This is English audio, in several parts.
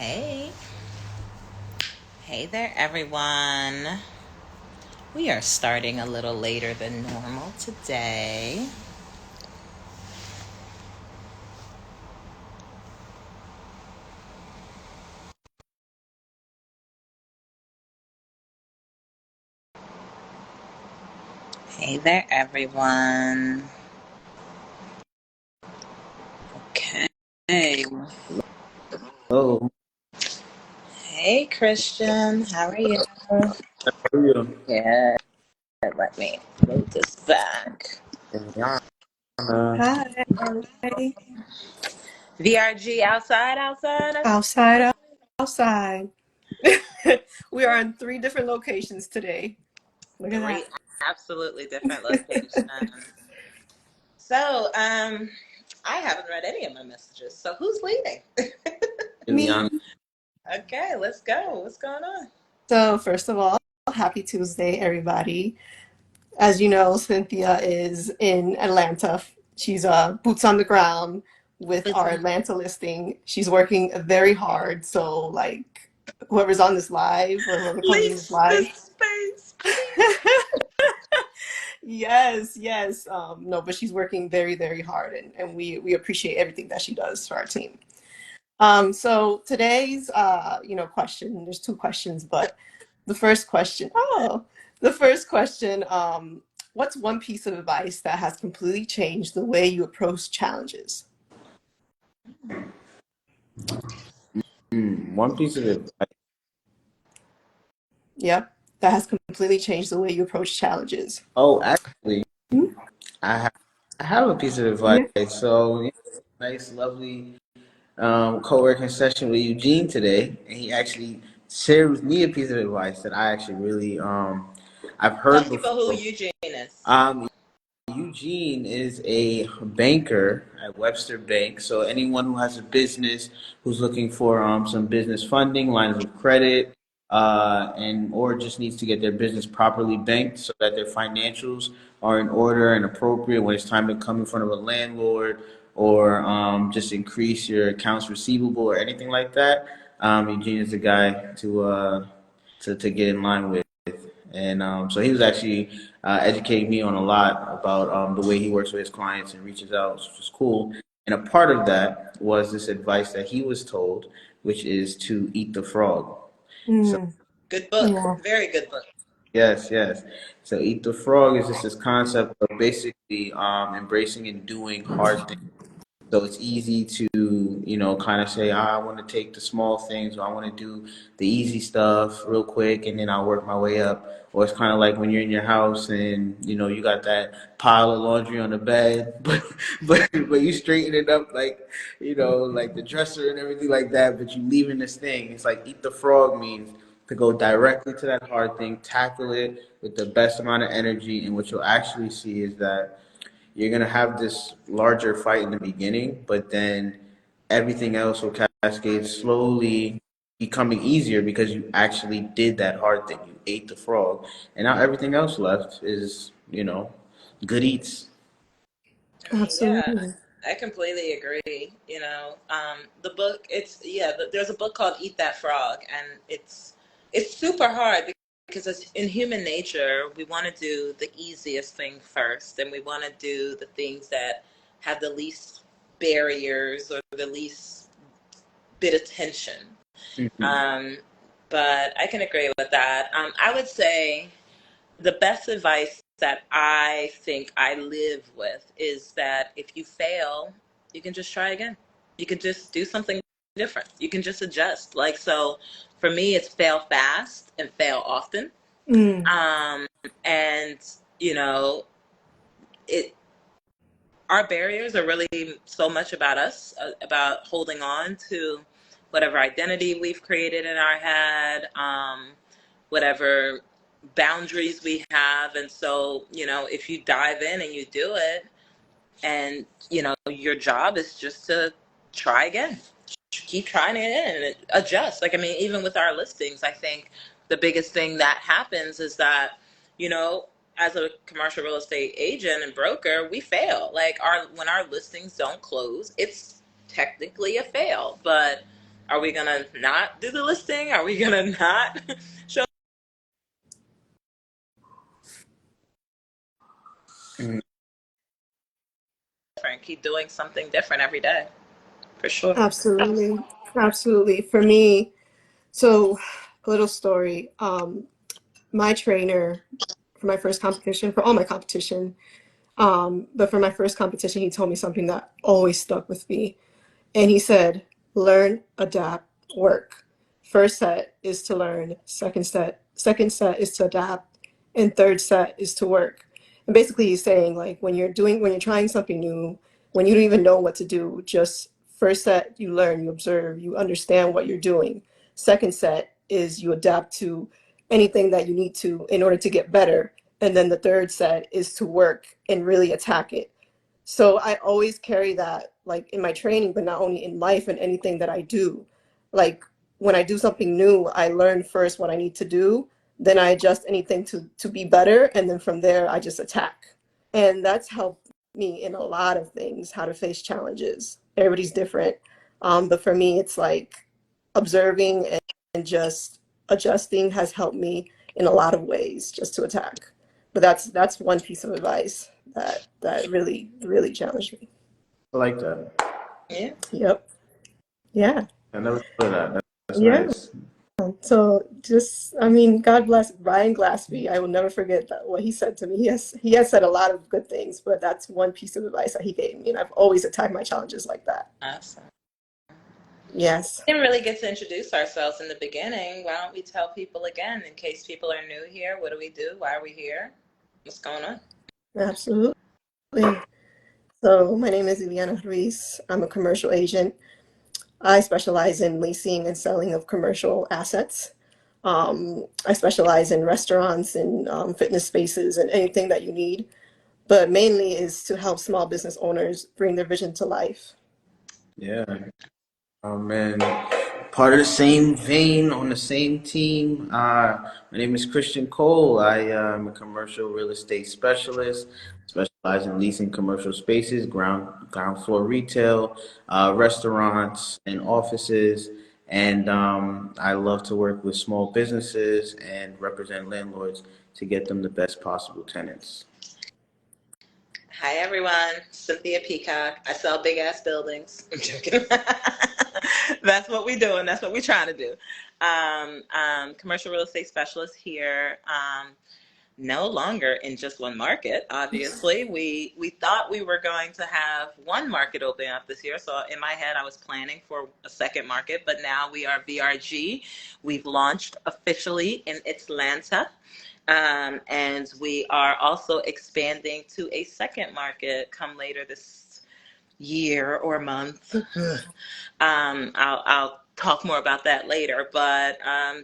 Hey, hey there, everyone. We are starting a little later than normal today. Hey there, everyone. Okay. Oh, Hey, Christian. How are you? how are you? Good. Let me move this back. Eliana. Hi. VRG outside. Outside, outside. We are in three different locations today. Look Three at absolutely different locations. I haven't read any of my messages. So who's leading? that. Me. Eliana. Okay, let's go. What's going on? So, first of all, happy Tuesday, everybody. As you know, Cynthia is in Atlanta. She's boots on the ground with It's our Atlanta listing. She's working very hard. So, like, whoever's on this live or whoever comes in this lease this live, space, please. yes, yes. No, but she's working very, very hard, and we appreciate everything that she does for our team. So today's question, there's two questions, but the first question, what's one piece of advice that has completely changed the way you approach challenges? One piece of advice. Yep, that has completely changed the way you approach challenges. Oh, actually, Mhm. I have, I have a piece of advice. Yeah. So, nice, lovely co-working session with Eugene today, and he actually shared with me a piece of advice that I actually really I've Tell heard people who before. Eugene is. Um, Eugene is a banker at Webster Bank. So anyone who has a business who's looking for some business funding, lines of credit, and or just needs to get their business properly banked so that their financials are in order and appropriate when it's time to come in front of a landlord or just increase your accounts receivable or anything like that. Eugene is the guy to get in line with. And so he was actually educating me on a lot about the way he works with his clients and reaches out, which is cool. And a part of that was this advice that he was told, which is to eat the frog. So Mm, Good book. yeah. Very good book. yes, yes. So eat the frog is just this concept of basically embracing and doing hard things. So it's easy to, kind of say, I want to take the small things, or I want to do the easy stuff real quick, and then I'll work my way up. Or it's kind of like when you're in your house and, you got that pile of laundry on the bed, but you straighten it up like, like the dresser and everything like that, but you leaving this thing. It's like eat the frog means to go directly to that hard thing, tackle it with the best amount of energy, and what you'll actually see is that you're gonna have this larger fight in the beginning, but then everything else will cascade slowly becoming easier because you actually did that hard thing. You ate the frog, and now everything else left is, good eats. I mean, yeah, Absolutely. I completely agree. The book. There's a book called Eat That Frog, and it's super hard because in human nature we want to do the easiest thing first, and we want to do the things that have the least barriers or the least bit of tension. Mhm. Um, but I can agree with that. I would say the best advice that I think I live with is that if you fail, you can just try again. You can just do something different. You can just adjust. Like, so for me, it's fail fast and fail often. Mm, Um, and, you know, it, our barriers are really so much about us, about holding on to whatever identity we've created in our head, whatever boundaries we have. And so, if you dive in and you do it, and, your job is just to try again, keep trying it and adjust. Like, I mean, even with our listings, I think the biggest thing that happens is that, you know, as a commercial real estate agent and broker, we fail. Like when our listings don't close, it's technically a fail. But Are we going to not do the listing? Are we going to not show Mm. different? Keep doing something different every day, for sure. Absolutely. Absolutely. For me, so a little story. My trainer for my first competition, for all my competition, but for my first competition, he told me something that always stuck with me. And he said, learn, adapt, work. First set is to learn, second set is to adapt, and third set is to work. And basically he's saying like when you're trying something new, when you don't even know what to do, just first set you learn, you observe, you understand what you're doing. Second set is you adapt to anything that you need to in order to get better. And then the third set is to work and really attack it. So I always carry that like in my training, but not only in life and anything that I do. Like when I do something new, I learn first what I need to do, then I adjust anything to be better, and then from there I just attack. And that's helped me in a lot of things, how to face challenges. Everybody's different. But for me, it's like observing and just adjusting has helped me in a lot of ways just to attack. But that's one piece of advice that really really challenged me. I like that. Yeah. Yep. Yeah. I never thought of that. That's Yeah. nice. So just, I mean, God bless Brian Glassby. I will never forget that, what he said to me. He has said a lot of good things, but that's one piece of advice that he gave me, and I've always attacked my challenges like that. Awesome. Yes. We didn't really get to introduce ourselves in the beginning. Why don't we tell people again, in case people are new here? What do we do? Why are we here? What's going on? Absolutely. So my name is Ileana Ruiz. I'm a commercial agent. I specialize in leasing and selling of commercial assets. I specialize in restaurants and fitness spaces and anything that you need, but mainly is to help small business owners bring their vision to life. Yeah. Man, part of the same vein, on the same team. My name is Christian Cole. I am a commercial real estate specialist, specialize in leasing commercial spaces, ground floor retail, restaurants, and offices. And I love to work with small businesses and represent landlords to get them the best possible tenants. Hi, everyone. Cynthia Peacock. I sell big ass buildings. I'm joking. That's what we're doing. That's what we're trying to do. Commercial real estate specialist here. No longer in just one market. Obviously, we thought we were going to have one market open up this year. So in my head, I was planning for a second market, but now we are VRG. We've launched officially in Atlanta. And we are also expanding to a second market come later this year or month. I'll talk more about that later, but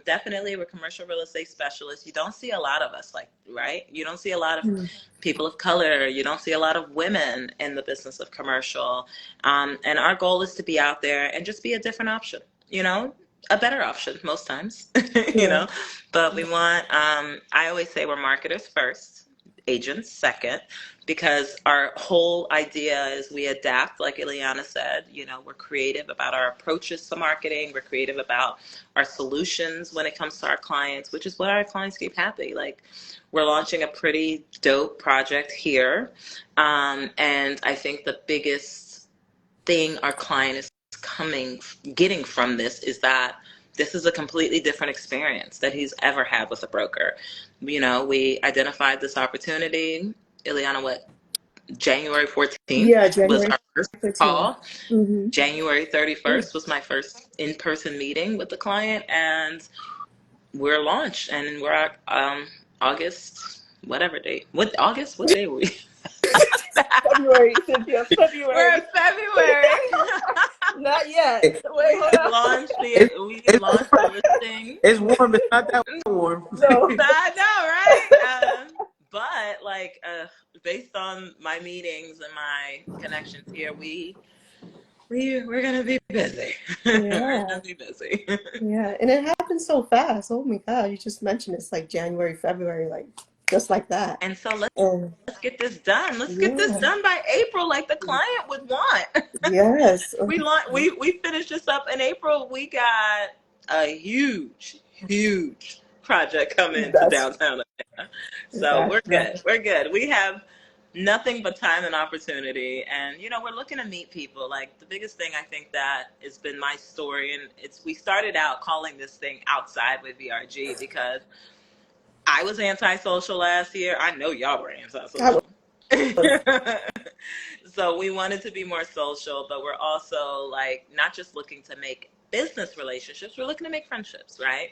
definitely we're commercial real estate specialists. You don't see a lot of us, like, right? You don't see a lot of Mm. people of color. You don't see a lot of women in the business of commercial. And our goal is to be out there and just be a different option, a better option most times, Yeah. but we want, I always say we're marketers first, agents second, because our whole idea is we adapt, like Ileana said. We're creative about our approaches to marketing. We're creative about our solutions when it comes to our clients, which is what our clients keep happy. Like, we're launching a pretty dope project here. And I think the biggest thing our client is getting from this is that this is a completely different experience that he's ever had with a broker. We identified this opportunity. Ileana, what, January 14th Yeah, was January our first 13th. call. Mm-hmm. January 31st was my first in-person meeting with the client, and we're launched, and we're at August, whatever date. What day were we? February, Cynthia, We're in February. February. Not yet. It, Wait, hold on. We it's launched the warm. listing. It's warm. It's not that warm. No. I know, right? But like, based on my meetings and my connections here, we're gonna be busy. We're Yeah. gonna be busy. Yeah. And it happened so fast. Oh my God. You just mentioned it's like January, February. Like, just like that. And so let's And get this done. Let's get this yeah, done by April, like the client would want. yes. We finished this up in April. We got a huge project coming to That's downtown Atlanta. So we're that's good. right. We're good. We have nothing but time and opportunity, and we're looking to meet people. Like, the biggest thing I think that has been my story, and we started out calling this thing outside with VRG because I was antisocial last year. I know y'all were I antisocial. So we wanted to be more social, but we're also like not just looking to make business relationships, we're looking to make friendships, right?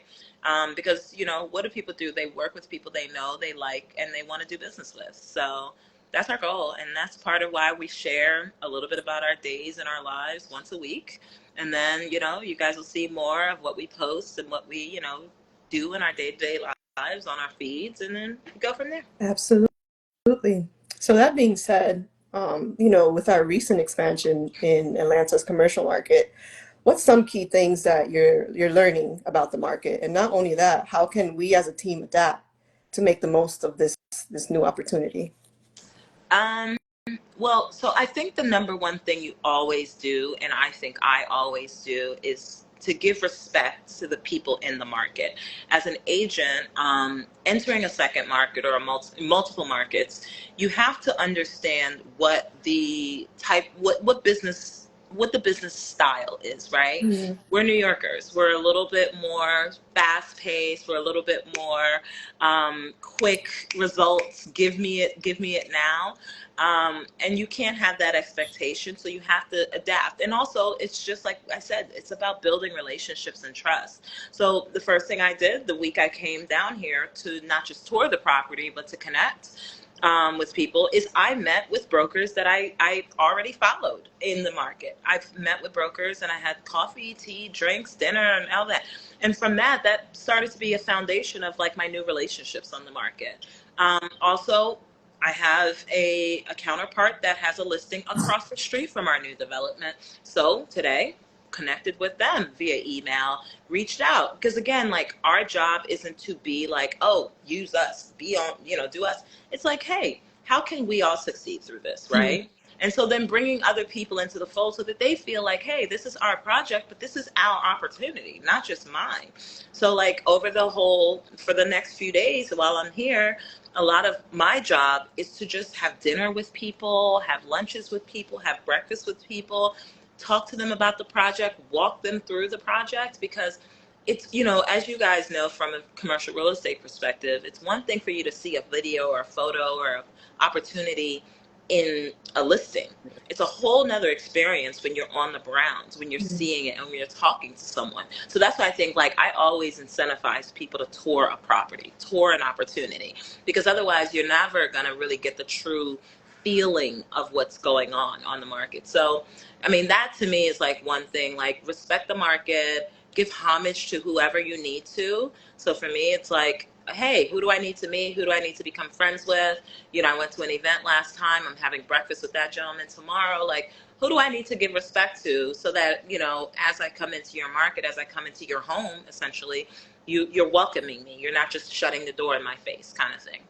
Because, what do people do? They work with people they know, they like, and they want to do business with. So that's our goal. And that's part of why we share a little bit about our days and our lives once a week. And then, you guys will see more of what we post and what we, do in our day-to-day lives on our feeds, and then go from there. absolutely. So that being said, with our recent expansion in Atlanta's commercial market, what's some key things that you're learning about the market? And not only that, how can we as a team adapt to make the most of this new opportunity? Um, Well, so I think the number one thing you always do, and I think I always do, is to give respect to the people in the market. As an agent, entering a second market or multiple markets, you have to understand what the type, what the business style is, right? Mhm. We're New Yorkers. We're a little bit more fast paced. We're a little bit more quick results. Give me it now. And you can't have that expectation, so you have to adapt. And also, it's just like I said, it's about building relationships and trust. So the first thing I did the week I came down here to not just tour the property, but to connect with people, is I met with brokers that I already followed in the market. I've met with brokers and I had coffee, tea, drinks, dinner, and all that. And from that started to be a foundation of like my new relationships on the market. Also, I have a counterpart that has a listing across the street from our new development. So today, connected with them via email, reached out. Because again, like, our job isn't to be like, oh, use us, be on, do us. It's like, hey, how can we all succeed through this, Mhm. right? And so then bringing other people into the fold so that they feel like, hey, this is our project, but this is our opportunity, not just mine. So like for the next few days while I'm here, a lot of my job is to just have dinner with people, have lunches with people, have breakfast with people, talk to them about the project, walk them through the project, because it's, as you guys know from a commercial real estate perspective, it's one thing for you to see a video or a photo or an opportunity in a listing. It's a whole nother experience when you're on the grounds, when you're seeing it and when you're talking to someone. So that's why I think, like, I always incentivize people to tour a property, tour an opportunity, because otherwise you're never going to really get the true feeling of what's going on the market. So, I mean, that to me is like one thing, like, respect the market, give homage to whoever you need to. So for me, it's like, hey, who do I need to meet? Who do I need to become friends with? I went to an event last time. I'm having breakfast with that gentleman tomorrow. Like, who do I need to give respect to so that, as I come into your market, as I come into your home, essentially, you're welcoming me. You're not just shutting the door in my face, kind of thing.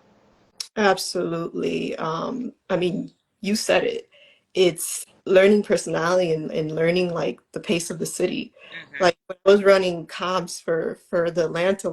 Absolutely. I mean, you said it. It's learning personality and learning like the pace of the city. Hmm. Like when I was running comps for the Atlanta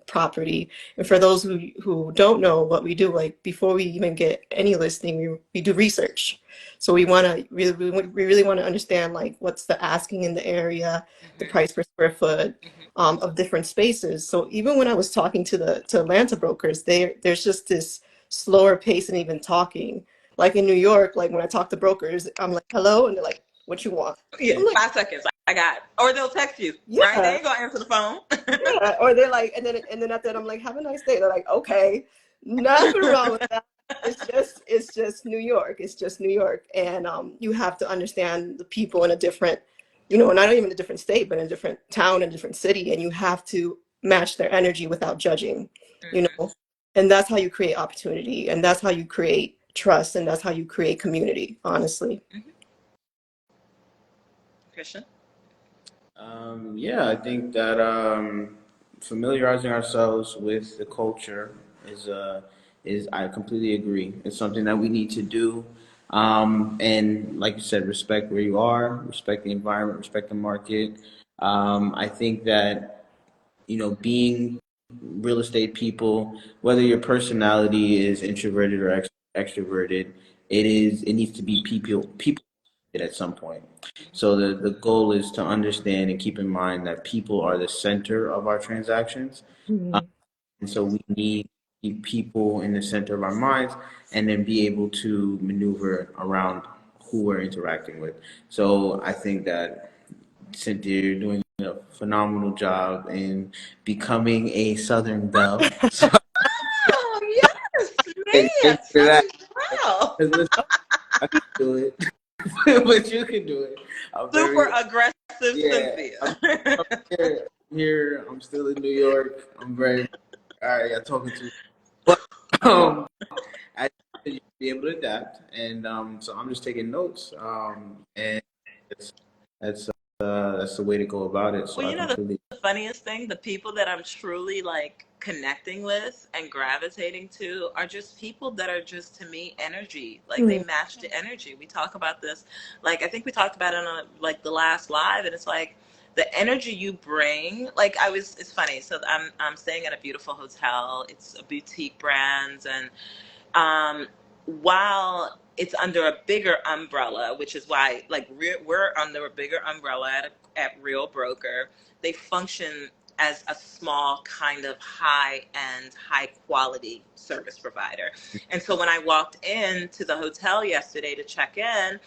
property, and for those who don't know what we do, like before we even get any listing, we do research. So we really want to understand like what's the asking in the area, the Hmm. price per square foot, Hmm. of different spaces. So even when I was talking to Atlanta brokers, there's just this slower pace and even talking. Like in New York, like when I talk to brokers, I'm like, hello, and they're like, what you want? Yeah, I'm like, 5 seconds. I got it. Or they'll text you, right? They yeah, ain't gonna answer the phone. yeah. Or they're like, and then after that, I'm like, have a nice day. They're like, okay, nothing wrong with that. It's just New York. It's just New York, and you have to understand the people in a different, not even a different state, but in a different town and different city, and you have to match their energy without judging, you Hmm. know, and that's how you create opportunity, and that's how you create trust, and that's how you create community. Honestly. Hmm. Christian. Yeah, I think that familiarizing ourselves with the culture is is I completely agree. It's something that we need to do. And like you said, respect where you are, respect the environment, respect the market. I think that, being real estate people, whether your personality is introverted or extroverted, it needs to be people at some point. So the goal is to understand and keep in mind that people are the center of our transactions. Mhm. And so we need to keep people in the center of our minds and then be able to maneuver around who we're interacting with. So I think that, Cynthia, you're doing a phenomenal job in becoming a Southern Belle. So Oh, yes, thank man, you for that. Southern Belle. 'Cause listen, I can do it, but you can do it. I'm Super very, aggressive yeah. I'm Cynthia. here. I'm still in New York. I'm very, all right. You're talking to, but um, I think you be able to adapt, and so I'm just taking notes, and it's, that's that's the way to go about it. So Well, I completely. the funniest thing, the people that I'm truly like connecting with and gravitating to are just people that are just to me energy. Like they Mhm. match the energy. We talk about this, like I think we talked about it on like the last live, and it's like the energy you bring. Like it's funny. So I'm staying at a beautiful hotel. It's a boutique brand, and um, while it's under a bigger umbrella, which is why like we're under a bigger umbrella at Real Broker, they function as a small kind of high end, high quality service provider. And so when I walked into the hotel yesterday to check in,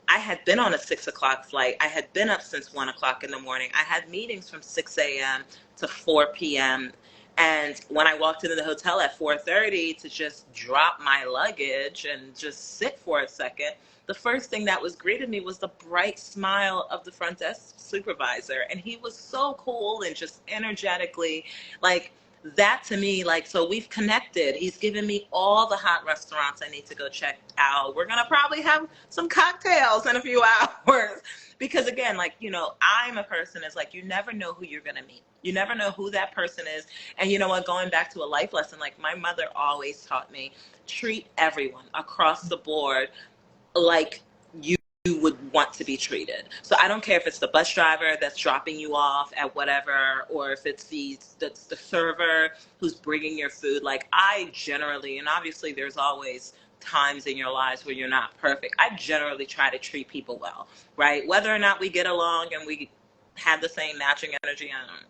I had been on a 6 o'clock flight. I had been up since 1 o'clock in the morning. I had meetings from 6 a.m. to 4 p.m. And when I walked into the hotel at 4:30 to just drop my luggage and just sit for a second, the first thing that was greeted me was the bright smile of the front desk supervisor. And he was so cool and just energetically like that to me, like, so we've connected. He's given me all the hot restaurants I need to go check out. We're gonna probably have some cocktails in a few hours because again, like, I'm a person is like, you never know who you're gonna meet. You never know who that person is. And you know what, going back to a life lesson, like my mother always taught me, treat everyone across the board like you would want to be treated. So I don't care if it's the bus driver that's dropping you off at whatever, or if it's the server who's bringing your food. Like I generally, and obviously there's always times in your lives where you're not perfect. I generally try to treat people well, right? Whether or not we get along and we have the same matching energy, I don't,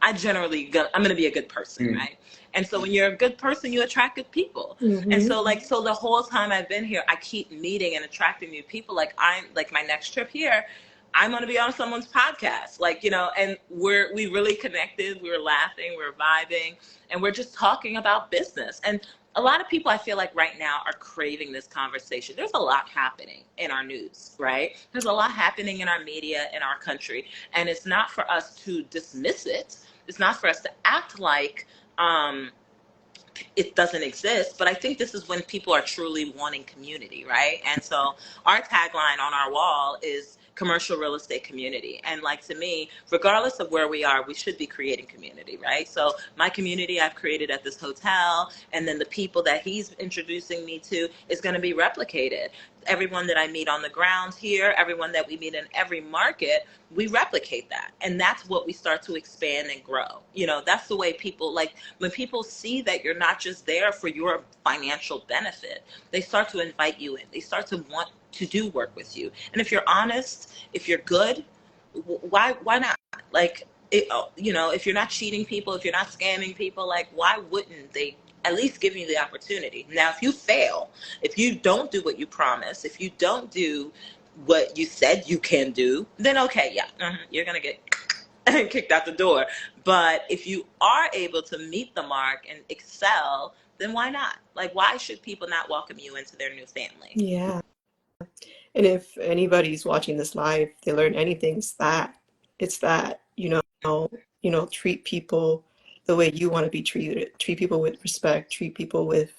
I generally I'm going to be a good person, Mm. right? And so when you're a good person, you attract good people. And Mhm. so like, so the whole time I've been here, I keep meeting and attracting new people. Like I'm like my next trip here, I'm going to be on someone's podcast, like, and we really connected. We were laughing, we were vibing, and we're just talking about business. And a lot of people I feel like right now are craving this conversation. There's a lot happening in our news, right? There's a lot happening in our media, in our country. And it's not for us to dismiss it. It's not for us to act like, it doesn't exist. But I think this is when people are truly wanting community, right? And so our tagline on our wall is commercial real estate community. And like, to me, regardless of where we are, we should be creating community, right? So my community I've created at this hotel, and then the people that he's introducing me to is going to be replicated. Everyone that I meet on the ground here, everyone that we meet in every market, we replicate that. And that's what we start to expand and grow. That's the way people, like, when people see that you're not just there for your financial benefit, they start to invite you in. They start to want to do work with you. And if you're honest, if you're good, why not? Like, if you're not cheating people, if you're not scamming people, like, why wouldn't they at least give you the opportunity? Now, if you fail, if you don't do what you promise, if you don't do what you said you can do, then okay, yeah, you're gonna get kicked out the door. But if you are able to meet the mark and excel, then why not? Like, why should people not welcome you into their new family? Yeah. And if anybody's watching this live, they learn anything, it's that, treat people the way you want to be treated. Treat people with respect, treat people with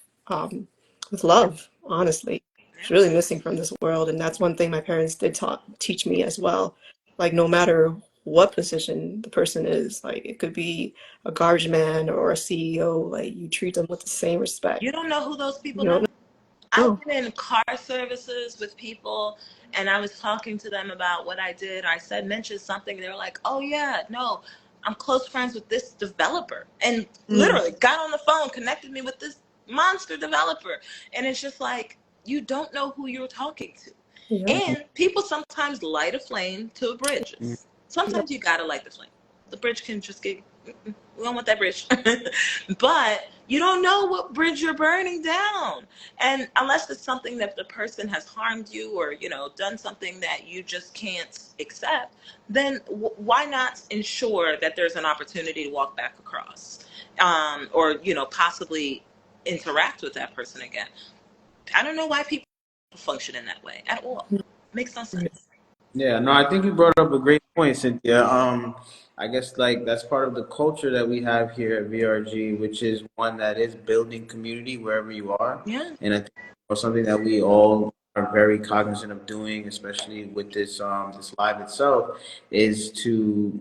love, honestly. It's really missing from this world. And that's one thing my parents did teach me as well. Like no matter what position the person is. Like it could be a garbage man or a CEO. Like you treat them with the same respect. You don't know who those people You know. don't I've know. been in car services with people, and I was talking to them about what I did. I mentioned something. They were like, "Oh yeah, no, I'm close friends with this developer," and Mm, literally got on the phone, connected me with this monster developer. And it's just like, you don't know who you're talking to. yeah, And people sometimes light a flame to bridges. yeah, Sometimes you gotta light the flame. The bridge can just get, we don't want that bridge. But you don't know what bridge you're burning down. And unless it's something that the person has harmed you or, done something that you just can't accept, then why not ensure that there's an opportunity to walk back across, or, possibly interact with that person again. I don't know why people function in that way at all. Makes no sense. Yeah, no, I think you brought up a great point, Cynthia. I guess like that's part of the culture that we have here at VRG, which is one that is building community wherever you are. Yeah. And I think something that we all are very cognizant of doing, especially with this live itself, is to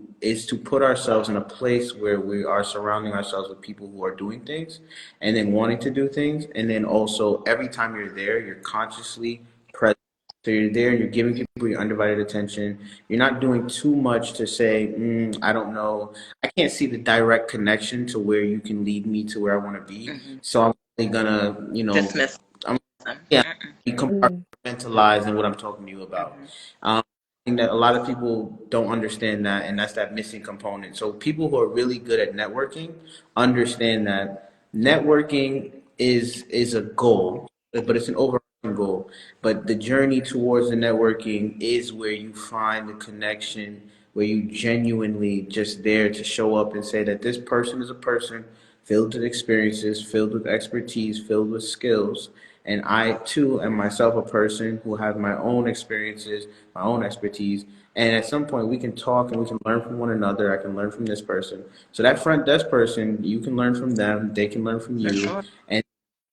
put ourselves in a place where we are surrounding ourselves with people who are doing things and then wanting to do things, and then also every time you're there, you're consciously present. So you're there, you're giving people your undivided attention. You're not doing too much to say, I don't know. I can't see the direct connection to where you can lead me to where I want to be. Mm-hmm. So I'm only gonna, Dismiss I'm them. yeah, Mm-mm. be mm, compartmentalized in what I'm talking to you about. Mm-hmm. I think that a lot of people don't understand that, and that's that missing component. So people who are really good at networking understand that networking is a goal, but it's an overarching goal. But the journey towards the networking is where you find the connection, where you genuinely just there to show up and say that this person is a person filled with experiences, filled with expertise, filled with skills. And I too am myself a person who has my own experiences, my own expertise. And at some point we can talk and we can learn from one another. I can learn from this person. So that front desk person, you can learn from them, they can learn from For you. sure. And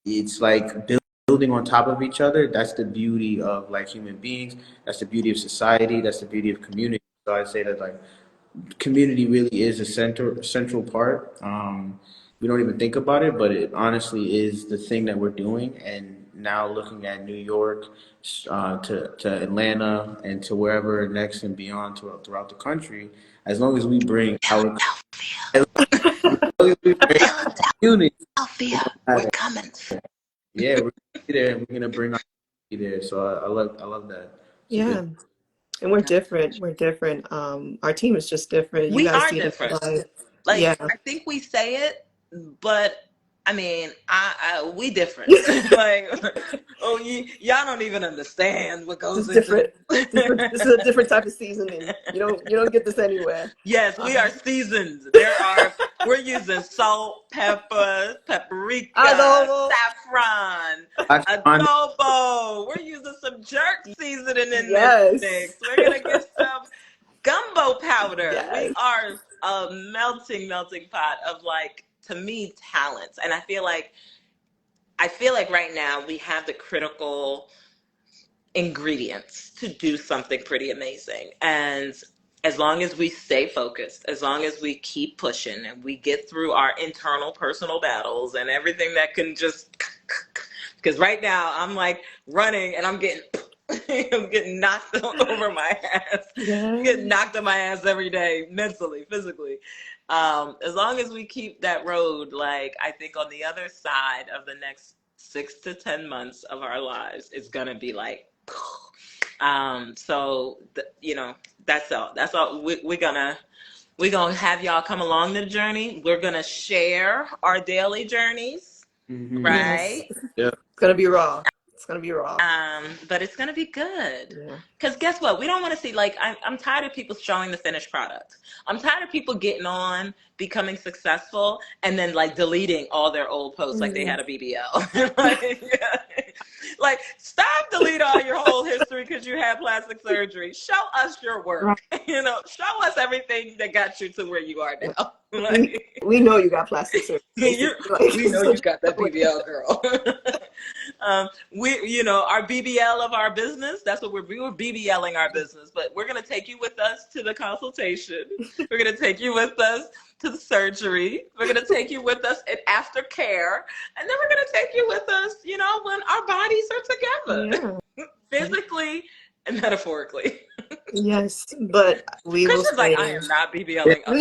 it's like building on top of each other. That's the beauty of like human beings. That's the beauty of society. That's the beauty of community. So I say that like community really is a central part. We don't even think about it, but it honestly is the thing that we're doing. And now looking at New York, to Atlanta, and to wherever next and beyond throughout the country, as long as we bring our as long as we bring our community, it Philadelphia, don't we're matter. coming. Yeah, we're gonna be there, and we're gonna bring our community there. So I love that. It's a good. yeah. And we're different. We're different. Our team is just different. You We guys are see it different. live. Like, Yeah. I think we say it, but I mean, we different. Like, oh, y'all don't even understand what goes Just into. different. Different. This is a different type of seasoning. You don't get this anywhere. Yes, we are Um, seasoned. We're using salt, pepper, paprika, adobo. saffron, Watch on. adobo. We're using some jerk seasoning in this mix. Yes. We're gonna get some gumbo powder. We Yes. are a melting pot of, like, to me, talents. And I feel like right now we have the critical ingredients to do something pretty amazing. And as long as we stay focused, as long as we keep pushing and we get through our internal personal battles and everything that can just, because right now I'm like running and I'm getting I'm getting knocked over my ass. I'm Yeah. getting knocked on my ass every day, mentally, physically. As long as we keep that road, like, I think on the other side of the next 6 to 10 months of our lives, it's gonna be like, so that's all. That's all. We're gonna have y'all come along the journey. We're gonna share our daily journeys, Mm-hmm. Yes. right? Yeah. It's gonna be raw. It's gonna be raw. But it's gonna be good. Yeah. Because guess what? We don't want to see, like, I'm tired of people showing the finished product. I'm tired of people getting on, becoming successful, and then, like, deleting all their old posts like they Mm. had a BBL. Like, stop deleting all your whole history because you had plastic surgery. Show us your Right. work. Show us everything that got you to where you are now. We Like, we know you got plastic surgery. Basically. Like, we know you got that BBL, girl. Our BBL of our business, that's what we were BBLing our business, but we're going to take you with us to the consultation. We're going to take you with us to the surgery. We're going to take you with us in aftercare. And then we're going to take you with us, when our bodies are together, physically and metaphorically. Yes, but we will Christian's say, like, I am not BBLing us.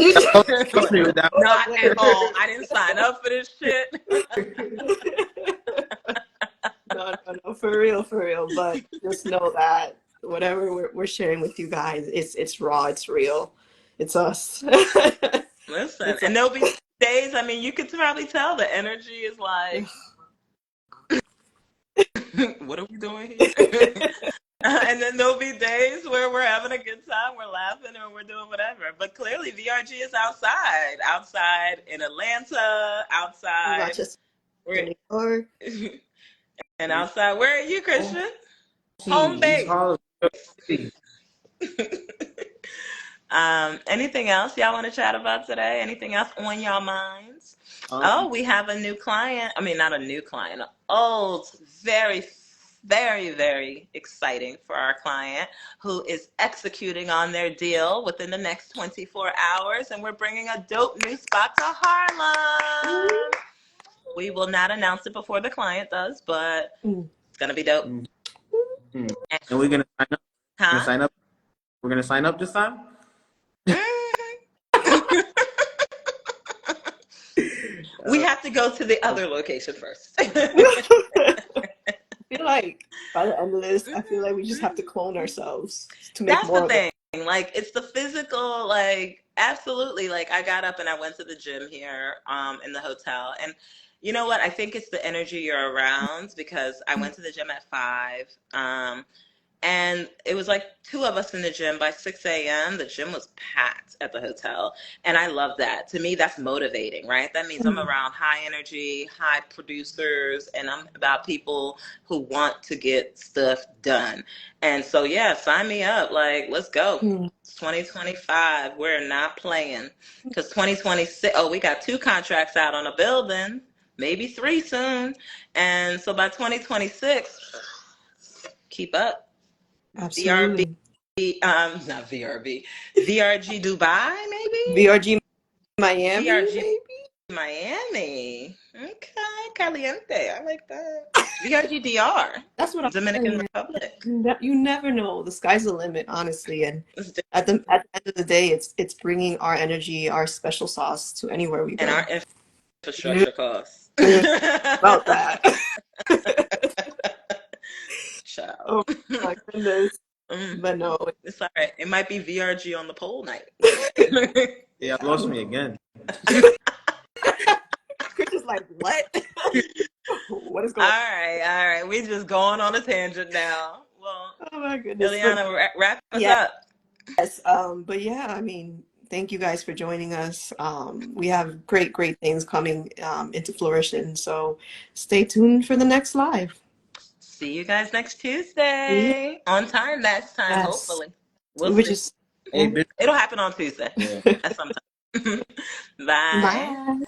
Not at all. I didn't sign up for this shit. No, for real. But just know that whatever we're sharing with you guys, it's raw, it's real, it's us. Listen, and there'll be days, you could probably tell the energy is like, what are we doing here? And then there'll be days where we're having a good time, we're laughing, or we're doing whatever. But clearly, VRG is outside in Atlanta, outside. In New York. And outside, where are you, Christian? Home base. Anything else y'all want to chat about today? Anything else on y'all minds? We have a new client. Not a new client. It's very, very, very exciting for our client who is executing on their deal within the next 24 hours. And we're bringing a dope new spot to Harlem. We will not announce it before the client does, but it's going to be dope. And we're going to sign up. Huh? We're going to sign up this time? We have to go to the other location first. I feel like by the end of this, I feel like we just have to clone ourselves to make more of it. That's the thing. Like, it's the physical, absolutely. I got up and I went to the gym here in the hotel. And you know what? I think it's the energy you're around, because I went to the gym at 5. And it was like 2 of us in the gym. By 6 a.m., the gym was packed at the hotel. And I love that. To me, that's motivating, right? That means I'm around high energy, high producers, and I'm about people who want to get stuff done. And so, yeah, sign me up. Let's go. It's 2025. We're not playing. Because 2026, we got 2 contracts out on a building, maybe 3 soon. And so by 2026, keep up. Absolutely. Not VRB. VRG Dubai, maybe? VRG Miami, maybe? Miami. Okay, caliente. I like that. VRG DR. That's what I'm Dominican saying. Republic. You never know. The sky's the limit, honestly. And at the end of the day, it's bringing our energy, our special sauce to anywhere we go. And our infrastructure costs. About that. Child. Oh my goodness. But no, it's all right. It might be VRG on the pole night. Yeah, I lost me again. Chris is like, what? What is going on? All right. We just going on a tangent now. Well, oh my goodness. Ileana, wrap us up. Yes. But yeah, thank you guys for joining us. We have great things coming into fruition. So stay tuned for the next live. See you guys next Tuesday. On time next time, hopefully. We'll see. It'll happen on Tuesday at some time. Bye.